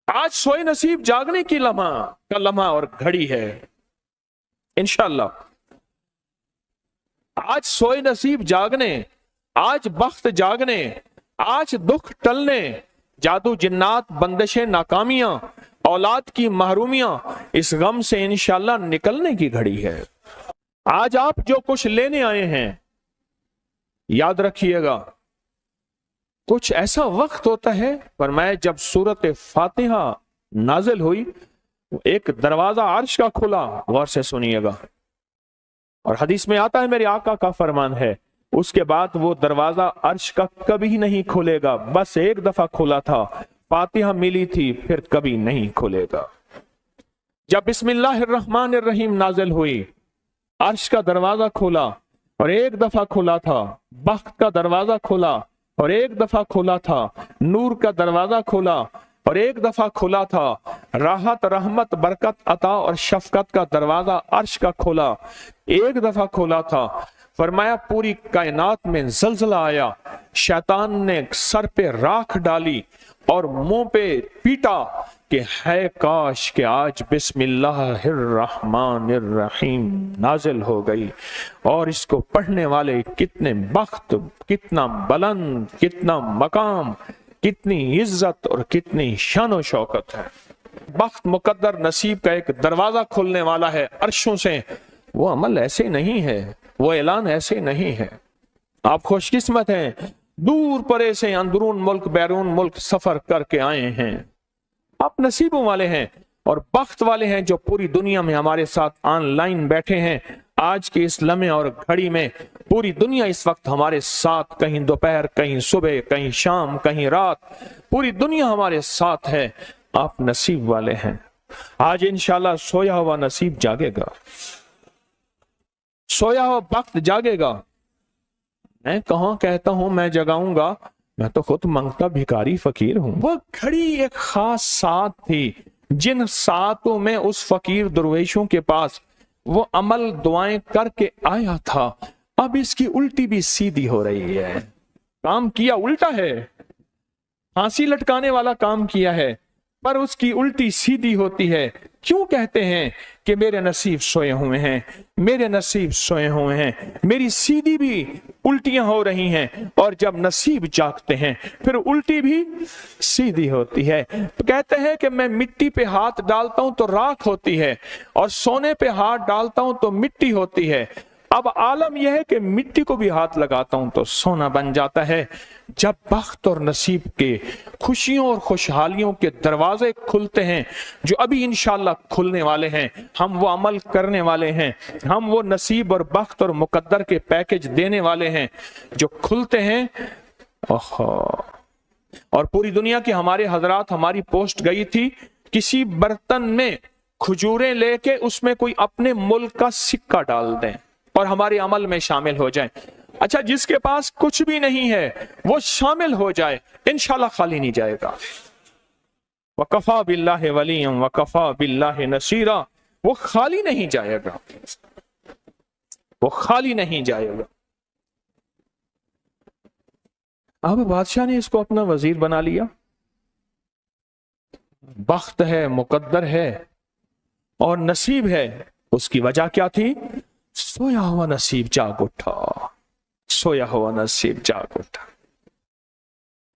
आज सोए नसीब जागने की लम्हा और घड़ी है इंशाअल्लाह। आज सोए नसीब जागने, आज बख्त जागने, आज दुख टलने, जादू जिन्नात बंदिशें नाकामियां, औलाद की महरूमियां, इस गम से इंशाअल्लाह निकलने की घड़ी है। आज आप जो कुछ लेने आए हैं, याद रखिएगा कुछ ऐसा वक्त होता है, फरमाया जब सूरत फातिहा नाजिल हुई, एक दरवाजा अर्श का खुला, गौर से सुनिएगा, और हदीस में आता है मेरे आका का फरमान है, उसके बाद वो दरवाजा अर्श का कभी नहीं खुलेगा, बस एक दफा खुला था, फातिहा मिली थी, फिर कभी नहीं खुलेगा। जब बिस्मिल्लाहिर्रहमानिर्रहीम नाजिल हुई, अर्श का दरवाजा खुला और एक दफा खुला था, बख्त का दरवाजा खुला और एक दफा खुला था, नूर का दरवाजा खुला और एक दफा खुला था, राहत रहमत बरकत अता और शफकत का दरवाजा अर्श का खुला, एक दफा खुला था। फरमाया पूरी कायनात में जलजला आया, शैतान ने सर पे राख डाली और मुंह पे पीटा कि है काश कि आज बिस्मिल्लाहिर्रहमानिर्रहीम नाजिल हो गई, और इसको पढ़ने वाले कितने बख्त, कितना बुलंद, कितना मकाम, कितनी इज्जत और कितनी शान शौकत है। बख्त मुकद्दर नसीब का एक दरवाजा खुलने वाला है अर्शों से। वो अमल ऐसे नहीं है, वो ऐलान ऐसे नहीं है। आप खुशकिस्मत हैं, दूर परे से अंदरून मुल्क बैरून मुल्क सफर करके आए हैं। आप नसीबों वाले हैं और बख्त वाले हैं जो पूरी दुनिया में हमारे साथ ऑनलाइन बैठे हैं। आज के इस लम्हे और घड़ी में पूरी दुनिया इस वक्त हमारे साथ, कहीं दोपहर, कहीं सुबह, कहीं शाम, कहीं रात, पूरी दुनिया हमारे साथ है। आप नसीब वाले हैं। आज इंशाल्लाह सोया हुआ नसीब जागेगा, सोया हुआ वक्त जागेगा। मैं कहाँ कहता हूं मैं जगाऊंगा, मैं तो खुद मांगता भिखारी फकीर हूं। वो घड़ी एक खास साथ थी, जिन सातों में उस फकीर दरवेशों के पास वो अमल दुआएं करके आया था, अब इसकी उल्टी भी सीधी हो रही है। काम किया उल्टा है, फांसी लटकाने वाला काम किया है, पर उसकी उल्टी सीधी होती है। क्यों कहते हैं कि मेरे नसीब सोए हुए हैं, मेरे नसीब सोए हुए हैं, मेरी सीधी भी उल्टियां हो रही हैं, और जब नसीब जागते हैं फिर उल्टी भी सीधी होती है। तो कहते हैं कि मैं मिट्टी पे हाथ डालता हूं तो राख होती है, और सोने पे हाथ डालता हूं तो मिट्टी होती है। अब आलम यह है कि मिट्टी को भी हाथ लगाता हूं तो सोना बन जाता है। जब बख्त और नसीब के खुशियों और खुशहालियों के दरवाजे खुलते हैं, जो अभी इंशाल्लाह खुलने वाले हैं, हम वो अमल करने वाले हैं, हम वो नसीब और बख्त और मुकद्दर के पैकेज देने वाले हैं जो खुलते हैं। और पूरी दुनिया के हमारे हजरात, हमारी पोस्ट गई थी, किसी बर्तन में खजूरें लेके उसमें कोई अपने मुल्क का सिक्का डाल दें और हमारे अमल में शामिल हो जाए। अच्छा, जिसके पास कुछ भी नहीं है वो शामिल हो जाए, इंशाल्लाह खाली नहीं जाएगा। वकफा बिल्लाहि वलिय्यम वकफा बिल्लाहि नसीरा, वो खाली नहीं जाएगा, वो खाली नहीं जाएगा। अब बादशाह ने इसको अपना वजीर बना लिया। बख्त है, मुकद्दर है और नसीब है। उसकी वजह क्या थी? सोया हुआ नसीब जाग उठा, सोया हुआ नसीब जाग उठा।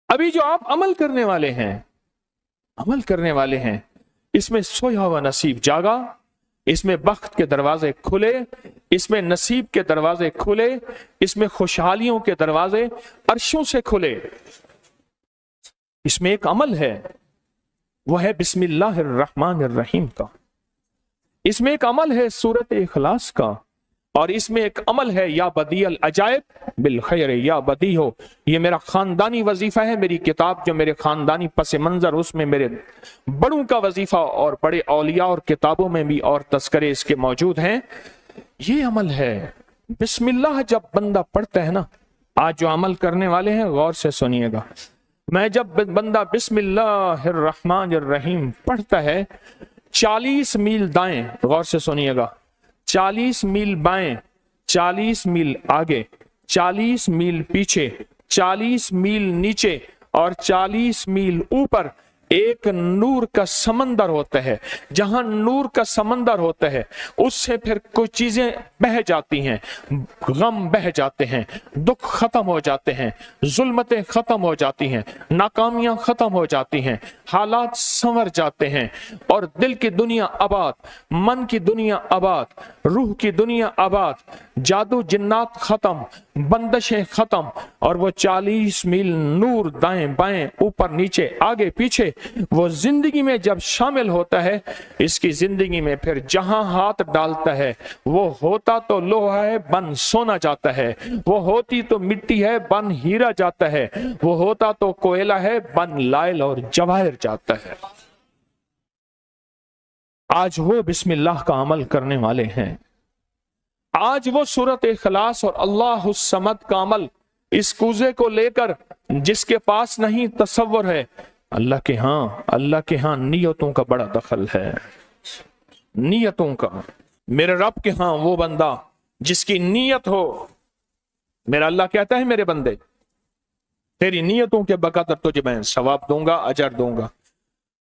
अभी जो आप अमल करने वाले हैं, अमल करने वाले हैं, इसमें सोया हुआ नसीब जागा, इसमें बख्त के दरवाजे खुले, इसमें नसीब के दरवाजे खुले, इसमें खुशहालियों के दरवाजे अर्शों से खुले। इसमें एक अमल है, वो है बिस्मिल्लाहिर्रहमानिर्रहीम का। इसमें एक अमल है सूरत इखलास का, और इसमें एक अमल है या बदीअल अजायब बिल खैर या बदी हो। ये मेरा खानदानी वजीफा है, मेरी किताब जो मेरे खानदानी पस मंजर, उसमें मेरे बड़ों का वजीफा और बड़े औलिया और किताबों में भी और तस्करे इसके मौजूद हैं। ये अमल है बिस्मिल्लाह। जब बंदा पढ़ता है ना, आज जो अमल करने वाले हैं गौर से सुनिएगा, मैं जब बंदा बिस्मिल्लाहिर्रहमानिर्रहीम पढ़ता है, 40 मील दाएं, गौर से सुनिएगा, 40 मील बाएं, 40 मील आगे, 40 मील पीछे, 40 मील नीचे और 40 मील ऊपर, एक नूर का समंदर होता है, जहां नूर का समंदर होता है उससे फिर कुछ चीजें बह जाती हैं, गम बह जाते हैं, दुख खत्म हो जाते हैं, जुल्मतें खत्म हो जाती हैं, नाकामियां खत्म हो जाती हैं, हालात संवर जाते हैं और दिल की दुनिया आबाद, मन की दुनिया आबाद, रूह की दुनिया आबाद, जादू जिन्नात खत्म, बंदशें खत्म और वो 40 मील नूर दाएं बाएं ऊपर नीचे आगे पीछे वो जिंदगी में जब शामिल होता है, इसकी जिंदगी में फिर जहां हाथ डालता है वो होता तो लोहा है बन सोना जाता है, वो होती तो मिट्टी है बन हीरा जाता है, वो होता तो कोयला है बन लाइल और जवाहिर जाता है। आज वो बिस्मिल्लाह का अमल करने वाले हैं, आज वो सूरत इखलास और अल्लाह समद का अमल इस कूजे को लेकर जिसके पास नहीं तसव्वुर है, अल्लाह के हां नियतों का बड़ा दखल है, नियतों का। मेरे रब के हां वो बंदा जिसकी नीयत हो, मेरा अल्लाह कहता है मेरे बंदे तेरी नीयतों के बकदर तुझे मैं सवाब दूंगा, अजर दूंगा।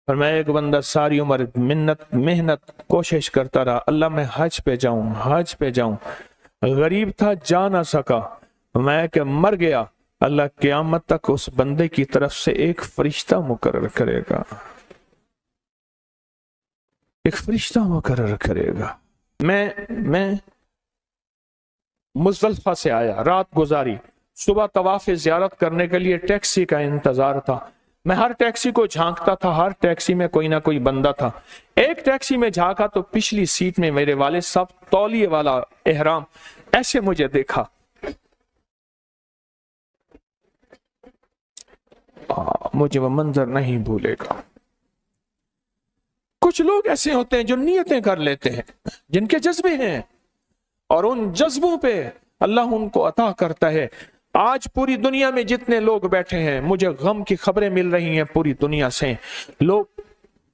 और मैं एक बंदा सारी उम्र मेहनत कोशिश करता रहा, अल्लाह मैं हज पे जाऊं, गरीब था जा ना सका, मैं क्या मर गया, अल्लाह क़यामत तक उस बंदे की तरफ से एक फरिश्ता मुकर्रर करेगा, एक फरिश्ता मुकर्रर करेगा। मैं मुज़दलिफ़ा से आया, रात गुजारी, सुबह तवाफ़ ज़ियारत करने के लिए टैक्सी का इंतजार था। मैं हर टैक्सी को झांकता था, हर टैक्सी में कोई ना कोई बंदा था। एक टैक्सी में झांका तो पिछली सीट में मेरे वाले साहब तौलिए वाला एहराम, ऐसे मुझे देखा, मुझे वो मंजर नहीं भूलेगा। कुछ लोग ऐसे होते हैं जो नियतें कर लेते हैं, जिनके जज्बे हैं और उन जज्बों पे अल्लाह उनको अता करता है। आज पूरी दुनिया में जितने लोग बैठे हैं, मुझे गम की खबरें मिल रही हैं पूरी दुनिया से, लोग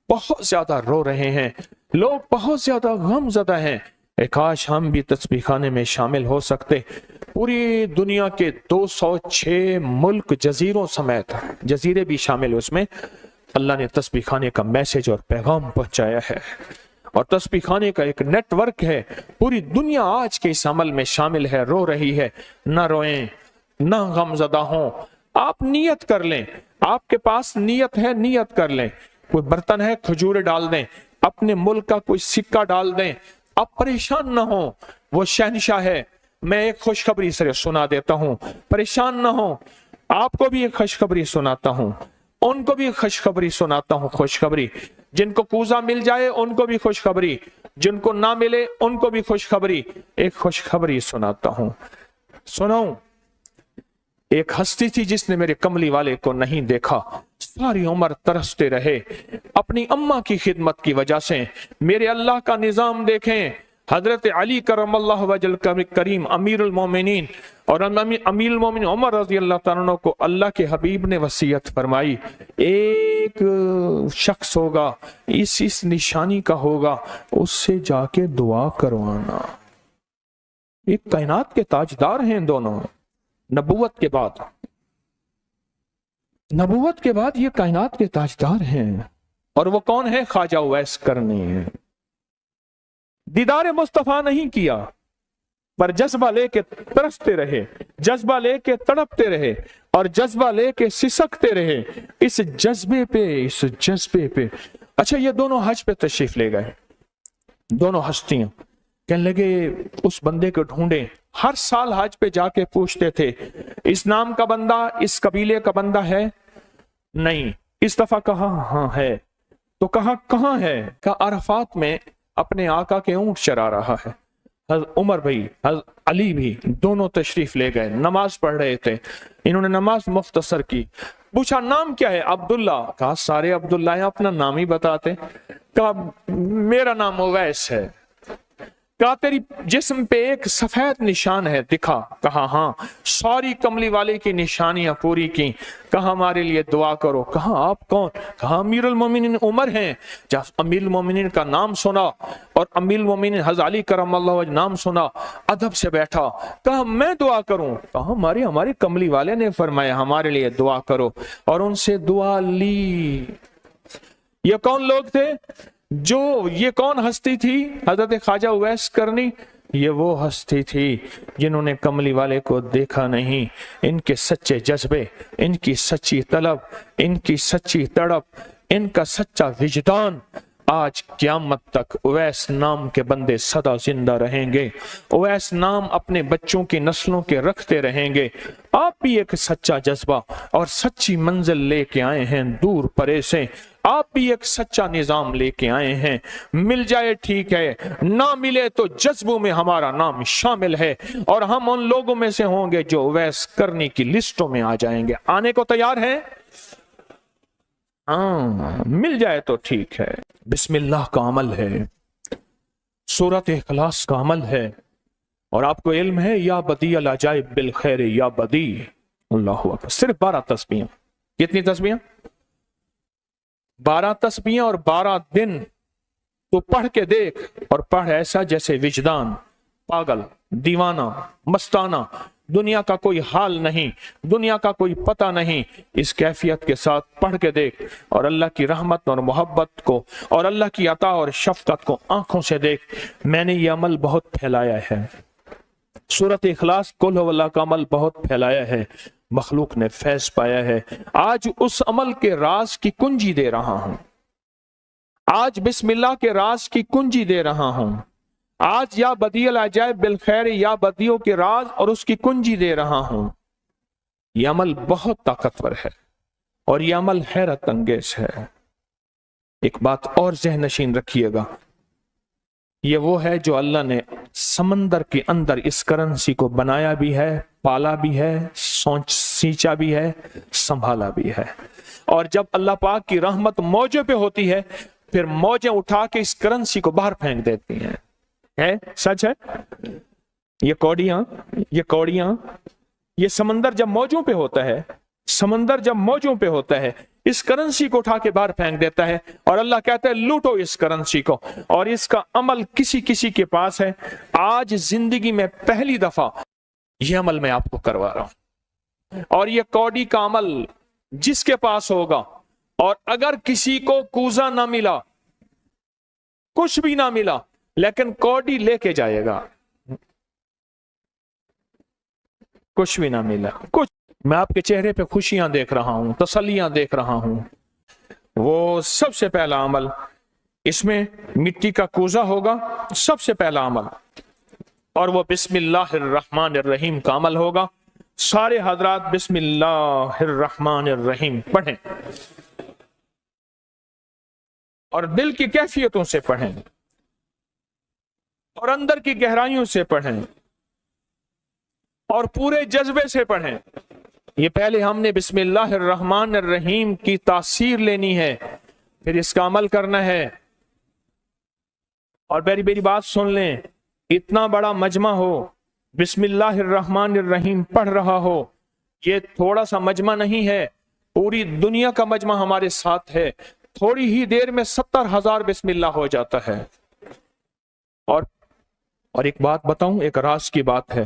बहुत ज्यादा रो रहे हैं, लोग बहुत ज्यादा गमज़दा हैं। काश हम भी तस्बीह खाने में शामिल हो सकते। पूरी दुनिया के 206 मुल्क जजीरों समेत, जजीरे भी शामिल उसमें, अल्लाह ने तस्बीह खाने का मैसेज और पैगाम पहुंचाया है और तस्बीह खाने का एक नेटवर्क है। पूरी दुनिया आज के इस अमल में शामिल है, रो रही है। ना रोएं, ना गमज़दा हों, आप नियत कर लें, आपके पास नियत है, नियत कर लें। कोई बर्तन है, खजूर डाल दें, अपने मुल्क का कोई सिक्का डाल दें, आप परेशान ना हो, वो शहनशाह है। मैं एक खुशखबरी से सुना देता हूं, परेशान ना हो, आपको भी एक खुशखबरी सुनाता हूं, उनको भी खुशखबरी सुनाता हूं। खुशखबरी, जिनको कूजा मिल जाए उनको भी खुशखबरी, जिनको ना मिले उनको भी खुशखबरी। एक खुशखबरी सुनाता हूं, सुनाऊं। एक हस्ती थी जिसने मेरे कमली वाले को नहीं देखा, सारी उम्र तरसते रहे अपनी अम्मा की खिदमत की वजह से। मेरे अल्लाह का निजाम देखें, हजरत अली करमल्लाहु वजल करीम अमीरुल मोमिनीन और अमीरुल मोमिनीन उमर रज़ी अल्लाह तआला अन्हु को अल्लाह के हबीब ने वसीयत फरमाई, एक शख्स होगा, इस निशानी का होगा, उससे जाके दुआ करवाना। एक कायनात के ताजदार हैं दोनों, नबूवत के बाद ये कायनात के ताजदार हैं। और वो कौन है? ख्वाजा उवैस करनी है। दीदार मुस्तफा नहीं किया, पर जज्बा लेके तरसते रहे, जज्बा लेके तड़पते रहे और जज्बा लेके सिसकते रहे। इस जज्बे पे अच्छा, ये दोनों हज पे तशरीफ ले गए, दोनों हस्तियां। कहने लगे उस बंदे को ढूंढे। हर साल हज पे जाके पूछते थे, इस नाम का बंदा, इस कबीले का बंदा है? नहीं। इस दफा कहा हाँ है। तो कहा कहाँ है? कहा अरफात में अपने आका के ऊंट चरा रहा है। उमर भाई, अली भी, दोनों तशरीफ ले गए, नमाज पढ़ रहे थे। इन्होंने नमाज मुख्तसर की। पूछा नाम क्या है? अब्दुल्ला। कहा सारे अब्दुल्ला हैं, अपना नाम ही बताते। कहा मेरा नाम उवैस है। कहा तेरी जिस्म पे एक सफेद निशान है, दिखा। कहा हाँ। सारी कमली वाले की निशानियां पूरी की। कहा हमारे लिए दुआ करो। कहा आप कौन? कहा अमीरुल मोमिनीन उमर हैं। जब अमीरुल मोमिनीन का नाम सुना और अमीरुल मोमिनीन हज़रत अली करमल्लाहु वजह नाम सुना, अदब से बैठा। कहा मैं दुआ करूं? कहा हमारे कमली वाले ने फरमाया हमारे लिए दुआ करो। और उनसे दुआ ली। یہ کون لوگ تھے؟ یہ کون ہستی تھی؟ حضرت خواجہ اویس کرنی۔ یہ وہ ہستی تھی جنہوں نے کملی والے کو دیکھا نہیں۔ ان کے سچے جذبے، ان کی سچی طلب، ان کی سچی تڑپ، ان کا سچا وجدان، آج قیامت تک اویس نام کے بندے سدا زندہ رہیں گے۔ اویس نام اپنے بچوں کی نسلوں کے رکھتے رہیں گے۔ آپ بھی ایک سچا جذبہ اور سچی منزل لے کے آئے ہیں دور پرے سے۔ آپ بھی ایک سچا نظام لے کے آئے ہیں۔ مل جائے ٹھیک ہے، نہ ملے تو جذبوں میں ہمارا نام شامل ہے، اور ہم ان لوگوں میں سے ہوں گے جو اویس کرنی کی لسٹوں میں آ جائیں گے۔ آنے کو تیار ہیں؟ ہاں، مل جائے تو ٹھیک ہے۔ بسم اللہ کا عمل ہے، سورۃ اخلاص کا عمل ہے، اور آپ کو علم ہے یا بدیع العجائب بالخیر یا بدیع۔ اللہ اکبر۔ صرف 12 تسبیحاں۔ کتنی تسبیحاں؟ 12 تسبیحاں اور 12 دن تو پڑھ کے دیکھ، اور پڑھ ایسا جیسے وجدان پاگل، دیوانہ، مستانہ، دنیا کا کوئی حال نہیں، دنیا کا کوئی پتہ نہیں، اس کیفیت کے ساتھ پڑھ کے دیکھ، اور اللہ کی رحمت اور محبت کو اور اللہ کی عطا اور شفقت کو آنکھوں سے دیکھ۔ میں نے یہ عمل بہت پھیلایا ہے، سورۃ اخلاص قل هو اللہ کا عمل بہت پھیلایا ہے، مخلوق نے فیض پایا ہے۔ آج اس عمل کے راز کی کنجی دے رہا ہوں، آج بسم اللہ کے راز کی کنجی دے رہا ہوں، آج یا بدیع العجائب بالخیر یا بدیعوں کے راز اور اس کی کنجی دے رہا ہوں۔ یہ عمل بہت طاقتور ہے، اور یہ عمل حیرت انگیز ہے۔ ایک بات اور ذہن نشین رکھیے گا، یہ وہ ہے جو اللہ نے سمندر کے اندر اس کرنسی کو بنایا بھی ہے، پالا بھی ہے، سینچا بھی ہے، سنبھالا بھی ہے، اور جب اللہ پاک کی رحمت موجوں پہ ہوتی ہے، پھر موجیں اٹھا کے اس کرنسی کو باہر پھینک دیتی ہیں۔ ہے سچ ہے؟ یہ کوڑیاں، یہ سمندر جب موجوں پہ ہوتا ہے، سمندر جب موجوں پہ ہوتا ہے، اس کرنسی کو اٹھا کے باہر پھینک دیتا ہے، اور اللہ کہتا ہے لوٹو اس کرنسی کو، اور اس کا عمل کسی کسی کے پاس ہے۔ آج زندگی میں پہلی دفعہ یہ عمل میں آپ کو کروا رہا ہوں، اور یہ کوڑی کا عمل جس کے پاس ہوگا، اور اگر کسی کو کوزہ نہ ملا، کچھ بھی نہ ملا، لیکن کوڑی لے کے جائے گا، کچھ بھی نہ ملا، کچھ، میں آپ کے چہرے پہ خوشیاں دیکھ رہا ہوں، تسلیاں دیکھ رہا ہوں۔ وہ سب سے پہلا عمل، اس میں مٹی کا کوزہ ہوگا، سب سے پہلا عمل، اور وہ بسم اللہ الرحمن الرحیم کا عمل ہوگا۔ سارے حضرات بسم اللہ الرحمن الرحیم پڑھیں، اور دل کی کیفیتوں سے پڑھیں، اور اندر کی گہرائیوں سے پڑھیں، اور پورے جذبے سے پڑھیں۔ یہ پہلے ہم نے بسم اللہ الرحمن الرحیم کی تاثیر لینی ہے، پھر اس کا عمل کرنا ہے۔ اور میری بات سن لیں، اتنا بڑا مجمع ہو، بسم اللہ الرحمن الرحیم پڑھ رہا ہو، یہ تھوڑا سا مجمع نہیں ہے، پوری دنیا کا مجمع ہمارے ساتھ ہے، تھوڑی ہی دیر میں 70,000 بسم اللہ ہو جاتا ہے۔ اور ایک بات بتاؤں، ایک راز کی بات ہے،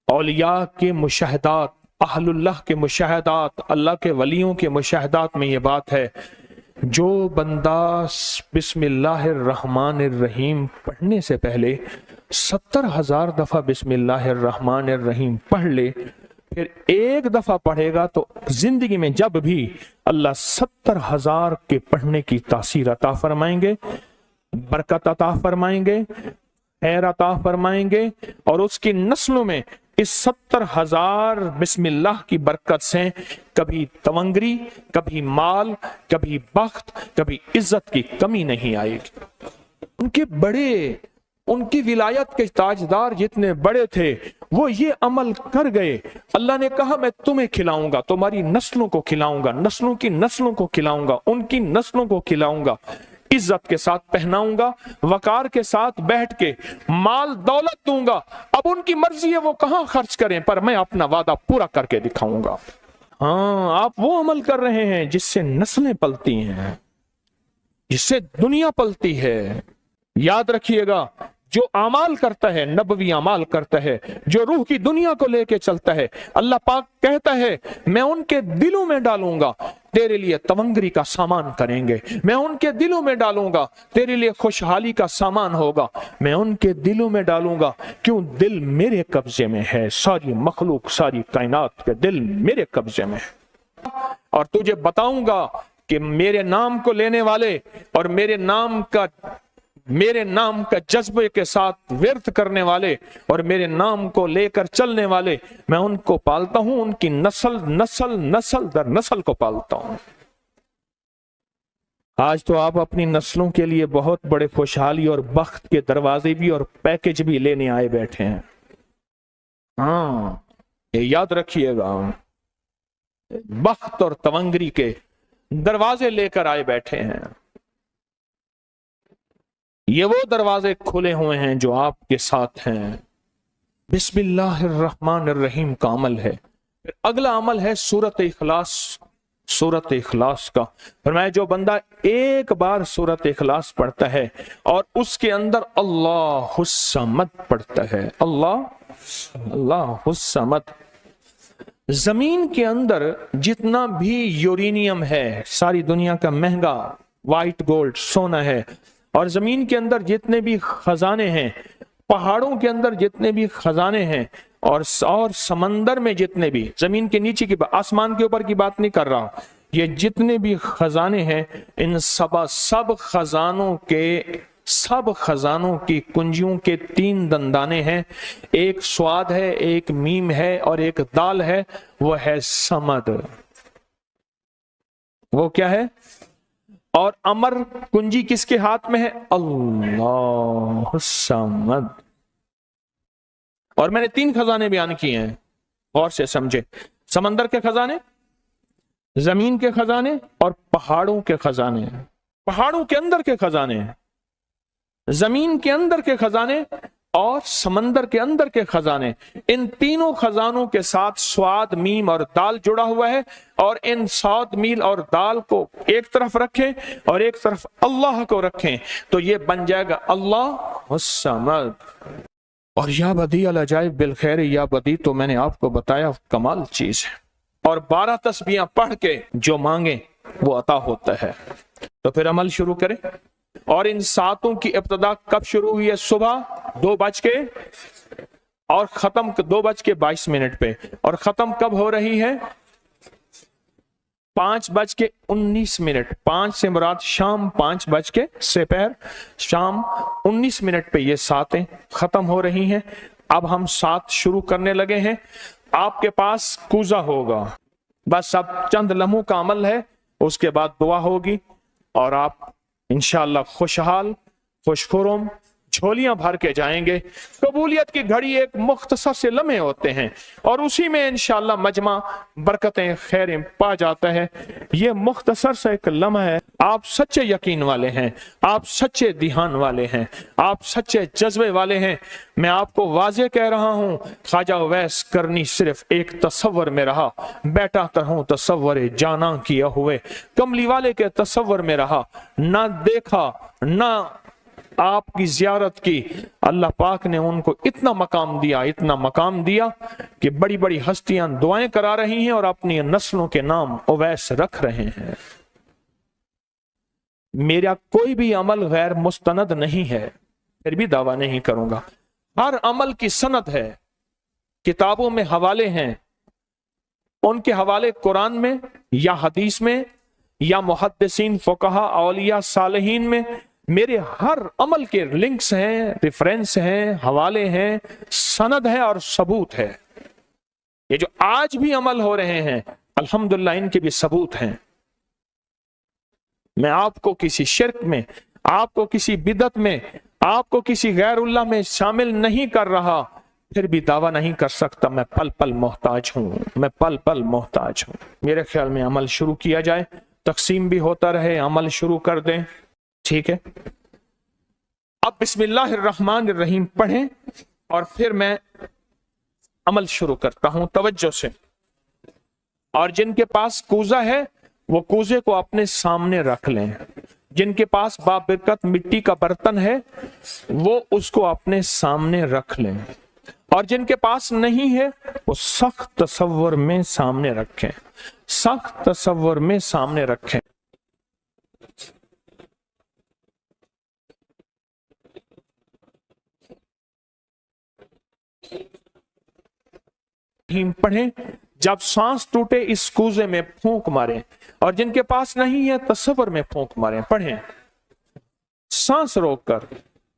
اولیاء کے مشاہدات، اہل اللہ کے مشاہدات، اللہ کے ولیوں کے مشاہدات میں یہ بات ہے، جو بندہ بسم اللہ الرحمن الرحیم پڑھنے سے پہلے 70,000 دفعہ بسم اللہ الرحمن الرحیم پڑھ لے، پھر ایک دفعہ پڑھے گا تو زندگی میں جب بھی اللہ 70,000 کے پڑھنے کی تاثیر عطا فرمائیں گے، برکت عطا فرمائیں گے، خیر عطا فرمائیں گے، اور اس کی نسلوں میں اس 70,000 بسم اللہ کی برکت سے کبھی تونگری، کبھی مال، کبھی بخت، کبھی عزت کی کمی نہیں آئے گی۔ ان کی ولایت کے تاجدار جتنے بڑے تھے، وہ یہ عمل کر گئے۔ اللہ نے کہا میں تمہیں کھلاؤں گا، تمہاری نسلوں کو کھلاؤں گا، نسلوں کی نسلوں کو کھلاؤں گا، ان کی نسلوں کو کھلاؤں گا، عزت کے ساتھ پہناؤں گا، وقار کے ساتھ بیٹھ کے مال دولت دوں گا۔ اب ان کی مرضی ہے وہ کہاں خرچ کریں، پر میں اپنا وعدہ پورا کر کے دکھاؤں گا۔ ہاں، آپ وہ عمل کر رہے ہیں جس سے نسلیں پلتی ہیں، جس سے دنیا پلتی ہے۔ یاد رکھیے گا، जो अमाल करता है, नबवी अमाल करता है, जो रूह की दुनिया को लेके चलता है, अल्लाह पाक कहता है मैं उनके दिलों में डालूंगा, तेरे लिए तवंगरी का सामान करेंगे, मैं उनके दिलों में डालूंगा, तेरे लिए खुशहाली का सामान होगा, मैं उनके दिलों में डालूंगा। क्यों? दिल मेरे कब्जे में है, सारी मखलूक, सारी कायनात के दिल मेरे कब्जे में है। और तुझे बताऊंगा कि मेरे नाम को लेने वाले और मेरे नाम का जज्बे के साथ व्यर्थ करने वाले और मेरे नाम को लेकर चलने वाले, मैं उनको पालता हूं, उनकी नस्ल दर नस्ल को पालता हूं। आज तो आप अपनी नस्लों के लिए बहुत बड़े खुशहाली और बख्त के दरवाजे भी और पैकेज भी लेने आए बैठे हैं। हाँ, ये याद रखिएगा, बख्त और तवंगरी के दरवाजे लेकर आए बैठे हैं। ये वो दरवाजे खुले हुए हैं जो आपके साथ हैं। बिस्मिल्लाहिर्रहमानिर्रहीम का अमल है। फिर अगला अमल है सूरत इखलास। सूरत इखलास का फरमाया जो बंदा एक बार सूरत इखलास पढ़ता है और उसके अंदर अल्लाहुस्समद पढ़ता है, अल्लाहुस्समद, जमीन के अंदर जितना भी यूरेनियम है, सारी दुनिया का महंगा व्हाइट गोल्ड सोना है, और जमीन के अंदर जितने भी खजाने हैं, पहाड़ों के अंदर जितने भी खजाने हैं, और समंदर में जितने भी, जमीन के नीचे की, आसमान के ऊपर की बात नहीं कर रहा, ये जितने भी खजाने हैं, इन सब खजानों की कुंजियों के 3 दंदाने हैं। एक स्वाद है, एक मीम है और एक दाल है, वो है समद। वो क्या है? और अमर कुंजी किसके हाथ में है? अल्लाह समद। और मैंने 3 खजाने बयान किए हैं, गौर से समझे। समंदर के खजाने, जमीन के खजाने और पहाड़ों के खजाने। पहाड़ों के अंदर के खजाने, जमीन के अंदर के खजाने और समंदर के अंदर के खजाने। इन तीनों खजानों के साथ स्वाद, मीम और दाल जुड़ा हुआ है, और इन स्वाद, मील और दाल को एक तरफ रखें और एक तरफ अल्लाह को रखें, तो ये बन जाएगा अल्लाह समद। और या बदी अल अजाइब बिल खैर, या बदी तो मैंने आपको बताया कमाल चीज है। और 12 तस्बीहां पढ़ के जो मांगे वो अता होता है। तो फिर अमल शुरू करें। और इन 7 की इब्तिदा कब शुरू हुई है? सुबह 2 बज के और खत्म 2:22 पे, और खत्म कब हो रही है? 5:19। 5 से मुराद शाम 5 बज के सेपहर शाम 19 पे ये 7 खत्म हो रही हैं। अब हम 7 शुरू करने लगे हैं। आपके पास कूजा होगा, बस अब चंद लम्हों का अमल है, उसके बाद दुआ होगी और आप इंशाअल्लाह खुशहाल, खुशखुरम, झोलियां भर के जाएंगे। कबूलियत की घड़ी एक मुख्तसर से लम्हे होते हैं और उसी में इंशाअल्लाह मजमा बरकतें, खैरें पा जाता है। ये मुख्तसर सा एक लम्हा है। आप सच्चे यकीन वाले हैं, आप सच्चे ध्यान वाले हैं, आप सच्चे जज्बे वाले हैं। मैं आपको वाजे कह रहा हूं, ख्वाजा उवैस करनी सिर्फ एक तसव्वुर में रहा, बैठा तरहूं तसव्वुर जाना किया हुए, कमली वाले के तसव्वुर में रहा, ना देखा ना आपकी जियारत की। अल्लाह पाक ने उनको इतना मकाम दिया कि बड़ी बड़ी हस्तियां दुआएं करा रही हैं और अपनी नस्लों के नाम उवैस रख रहे हैं। मेरा कोई भी अमल गैर मुस्तनद नहीं है, फिर भी दावा नहीं करूंगा। हर अमल की सनद है, किताबों में हवाले हैं, उनके हवाले कुरान में या हदीस में या मुहद्दिसीन, फुकहा, औलिया, सालिहीन में मेरे हर अमल के लिंक्स हैं, रेफरेंस हैं, हवाले हैं, सनद है और सबूत है। ये जो आज भी अमल हो रहे हैं अल्हम्दुलिल्लाह इनके भी सबूत हैं। मैं आपको किसी शिर्क में, आपको किसी बिदत में, आपको किसी गैरुल्लाह में शामिल नहीं कर रहा, फिर भी दावा नहीं कर सकता मैं पल पल मोहताज हूं, मैं पल पल मोहताज हूं। मेरे ख्याल में अमल शुरू किया जाए, तकसीम भी होता रहे, अमल शुरू कर दें, ठीक है। अब बिस्मिल्लाहिर्रहमानिर्रहीम पढ़ें और फिर मैं अमल शुरू करता हूं तवज्जो से। और जिनके पास कूजा है वो कूजे को अपने सामने रख लें। जिनके पास बाबरकत मिट्टी का बर्तन है वो उसको अपने सामने रख लें, और जिनके पास नहीं है वो सख्त तसव्वुर में सामने रखें, सख्त तसव्वुर में सामने रखें। पढ़ें, जब सांस टूटे इस कूजे में फूंक मारें, और जिनके पास नहीं है तसव्वुर में फूंक मारें। पढ़ें सांस रोककर,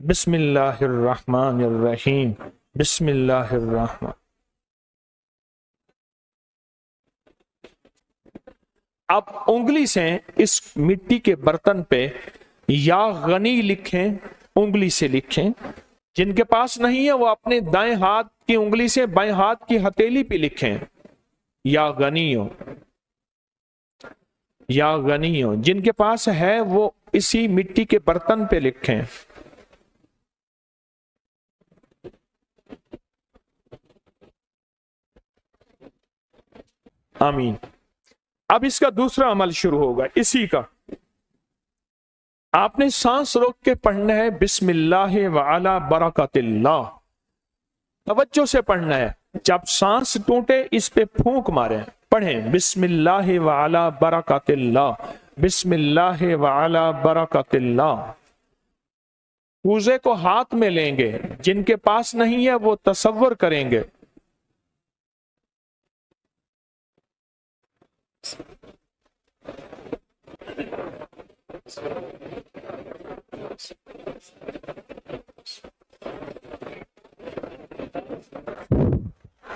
बिस्मिल्लाहिर्रहमानिर्रहीम, बिस्मिल्लाहिर्रहमान। अब उंगली से इस मिट्टी के बर्तन पे या गनी लिखें, उंगली से लिखें। जिनके पास नहीं है वो अपने दाएं हाथ की उंगली से बाएं हाथ की हथेली पे लिखें, या गनियो, या गनियो। जिनके पास है वो इसी मिट्टी के बर्तन पे लिखें। आमीन। अब इसका दूसरा अमल शुरू होगा इसी का। आपने सांस रोक के पढ़ना है बिस्मिल्लाह व अला बरकतिल्लाह, तवज्जो से पढ़ना है। जब सांस टूटे इस पे फूंक मारे। पढ़ें बिस्मिल्लाह व अला बरकतिल्लाह, बिस्मिल्लाह व अला बरकतिल्लाह। कूजे को हाथ में लेंगे, जिनके पास नहीं है वो तसव्वुर करेंगे।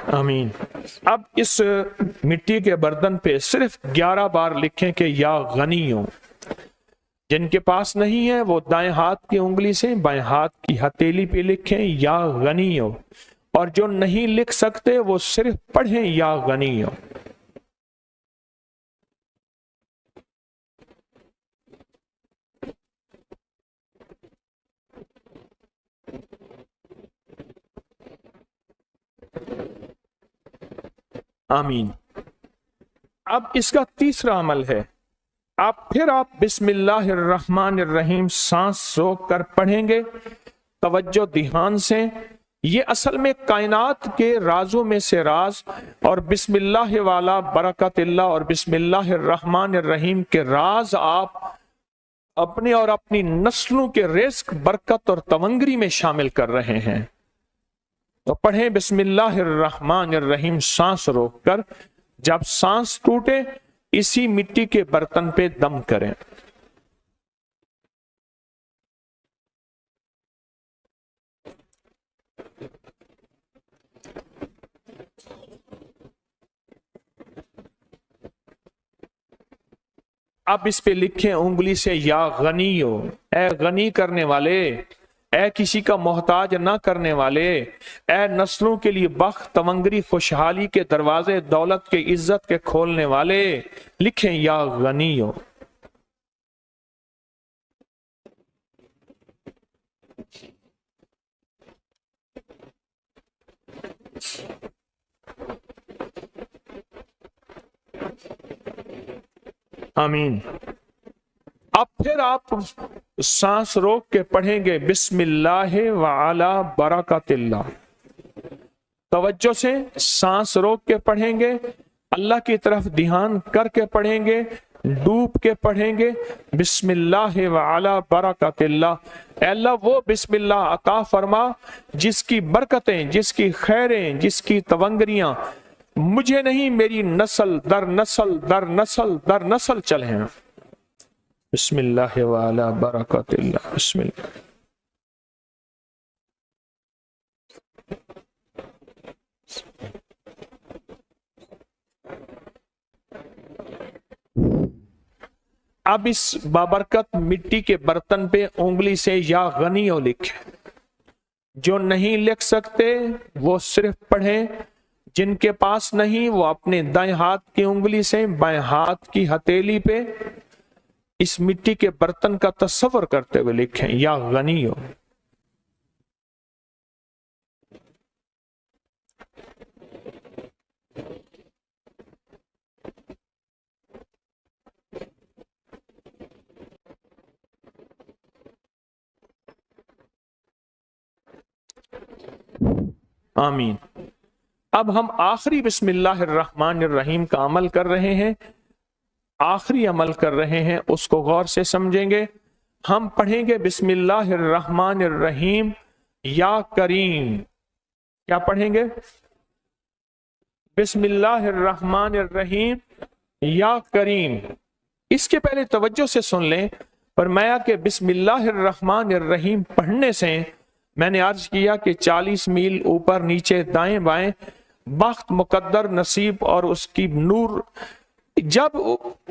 आमीन। अब इस मिट्टी के बर्तन पे सिर्फ 11 बार लिखें कि या गनी हो। जिनके पास नहीं है वो दाएं हाथ की उंगली से बाएं हाथ की हथेली पे लिखें या गनी हो, और जो नहीं लिख सकते वो सिर्फ पढ़ें या गनी हो। आमीन। अब इसका तीसरा अमल है, आप बिस्मिल्लाहिर्रहमानिर्रहीम सांस रोक कर पढ़ेंगे, तवज्जो ध्यान से। ये असल में कायनात के राजों में से राज, और बिस्मिल्लाह वाला बरकतिल्लाह और बिस्मिल्लाहिर्रहमानिर्रहीम के राज आप अपने और अपनी नस्लों के रिस्क, बरकत और तवंगरी में शामिल कर रहे हैं। तो पढ़ें बिस्मिल्लाहिर्रहमानिर्रहीम सांस रोककर। जब सांस टूटे इसी मिट्टी के बर्तन पे दम करें। अब इस पे लिखें उंगली से या गनी हो, ए गनी करने वाले, ए किसी का मोहताज ना करने वाले, ए नस्लों के लिए बख्त, तवंगरी, खुशहाली के दरवाजे, दौलत के, इज्जत के खोलने वाले। लिखें या गनी हो। आमीन। अब फिर आप सांस रोक के पढ़ेंगे बिस्मिल्लाह व अला बरकतिल्लाह। तवज्जो से सांस रोक के पढ़ेंगे, अल्लाह की तरफ ध्यान करके पढ़ेंगे, डूब के पढ़ेंगे बिस्मिल्लाह व अला बरकतिल्लाह। अल्लाह वो बिस्मिल्लाह अता फरमा जिसकी बरकतें, जिसकी खैरें, जिसकी तवंगरियां मुझे नहीं मेरी नस्ल दर नस्ल दर नस्ल दर नस्ल चले हैं। बिस्मिल्लाह व अला बरकतिल्लाह। बिस्मिल्लाह। अब इस बाबरकत मिट्टी के बर्तन पे उंगली से या गनियो लिखे। जो नहीं लिख सकते वो सिर्फ पढ़ें, जिनके पास नहीं वो अपने दाएं हाथ की उंगली से बाएं हाथ की हथेली पे इस मिट्टी के बर्तन का तस्वर करते हुए लिखें या गनियो। आमीन। अब हम आखिरी बिस्मिल्लाहिर्रहमानिर्रहीम का अमल कर रहे हैं, आखिरी अमल कर रहे हैं, उसको गौर से समझेंगे। हम पढ़ेंगे बिस्मिल्लाहिर्रहमानिर्रहीम या करीम। क्या पढ़ेंगे? बिस्मिल्लाहिर्रहमानिर्रहीम या करीम। इसके पहले तवज्जो से सुन लें, फरमाया कि बिस्मिल्लाहिर्रहमानिर्रहीम पढ़ने से मैंने अर्ज किया कि 40 मील ऊपर नीचे दाएं बाएं बख्त, मुकद्दर, नसीब और उसकी नूर। जब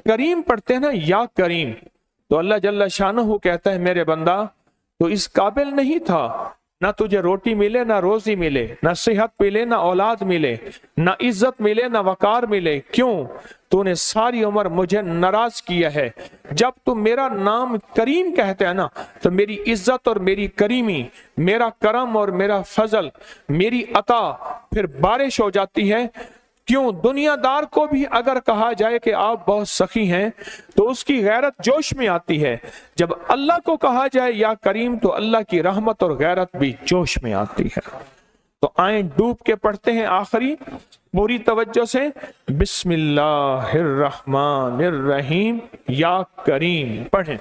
करीम पढ़ते हैं ना, या करीम, तो अल्लाह जल्ला शानहू कहता है मेरे बंदा तो इस काबिल नहीं था, ना तुझे रोटी मिले, ना रोजी मिले, ना सेहत मिले, ना औलाद मिले, ना इज्जत मिले, ना वकार मिले। क्यों? तूने सारी उम्र मुझे नाराज किया है। जब तू मेरा नाम करीम कहते हैं ना, तो मेरी इज्जत और मेरी करीमी, मेरा करम और मेरा फजल, मेरी अता फिर बारिश हो जाती है। क्यों? दुनियादार को भी अगर कहा जाए कि आप बहुत सखी हैं तो उसकी गैरत जोश में आती है। जब अल्लाह को कहा जाए या करीम, तो अल्लाह की रहमत और गैरत भी जोश में आती है। तो आए डूब के पढ़ते हैं आखिरी पूरी तवज्जो से, बिस्मिल्लाहिर्रहमानिर्रहीम या करीम पढ़ें।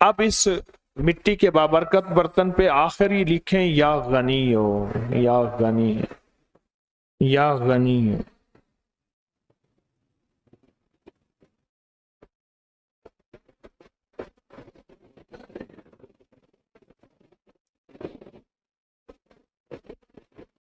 अब इस मिट्टी के बाबरकत बर्तन पे आखिरी लिखें या गनी हो, या गनी, या गनी।